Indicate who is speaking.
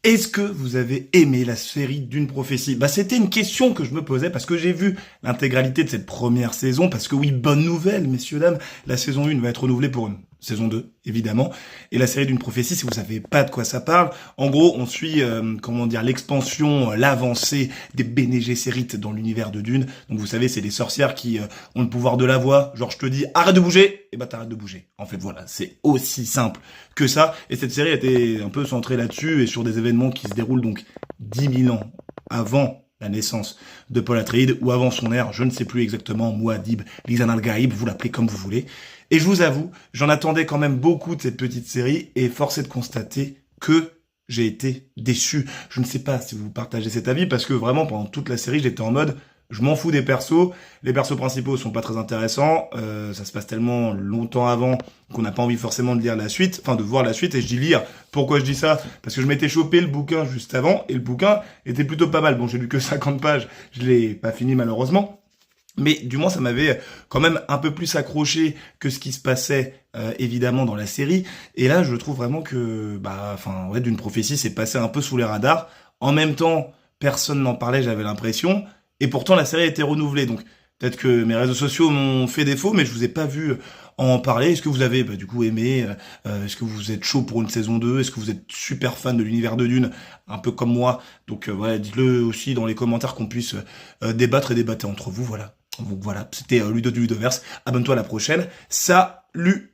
Speaker 1: Est-ce que vous avez aimé la série Dune Prophétie? C'était une question que je me posais parce que j'ai vu l'intégralité de cette première saison, parce que oui, bonne nouvelle, messieurs, dames, la saison 1 va être renouvelée pour une saison 2, évidemment, et la série Dune Prophétie, si vous savez pas de quoi ça parle, en gros, on suit, l'expansion, l'avancée des Bene Gesserit dans l'univers de Dune. Donc vous savez, c'est des sorcières qui ont le pouvoir de la voix, genre je te dis, arrête de bouger, et bah t'arrêtes de bouger. En fait, voilà, c'est aussi simple que ça, et cette série était un peu centrée là-dessus, et sur des événements qui se déroulent donc 10 000 ans avant la naissance de Paul Atreides, ou avant son ère, je ne sais plus exactement, Muad'Dib, Lisan al-Gaïb, vous l'appelez comme vous voulez. Et je vous avoue, j'en attendais quand même beaucoup de cette petite série, et force est de constater que j'ai été déçu. Je ne sais pas si vous partagez cet avis, parce que vraiment, pendant toute la série, j'étais en mode, je m'en fous des persos, les persos principaux sont pas très intéressants, ça se passe tellement longtemps avant qu'on n'a pas envie forcément de lire la suite, enfin de voir la suite, et je dis lire. Pourquoi je dis ça? Parce que je m'étais chopé le bouquin juste avant, et le bouquin était plutôt pas mal. Bon, j'ai lu que 50 pages, je l'ai pas fini malheureusement, mais du moins ça m'avait quand même un peu plus accroché que ce qui se passait évidemment dans la série. Et là je trouve vraiment que Dune Prophétie s'est passé un peu sous les radars. En même temps, personne n'en parlait, j'avais l'impression, et pourtant la série a été renouvelée. Donc peut-être que mes réseaux sociaux m'ont fait défaut, mais je vous ai pas vu en parler. Est-ce que vous avez du coup aimé? Est-ce que vous êtes chaud pour une saison 2? Est-ce que vous êtes super fan de l'univers de Dune, un peu comme moi? Donc voilà, dites-le aussi dans les commentaires, qu'on puisse débattre et débattre entre vous. Voilà. Donc voilà, c'était Ludo du Ludoverse. Abonne-toi à la prochaine. Salut!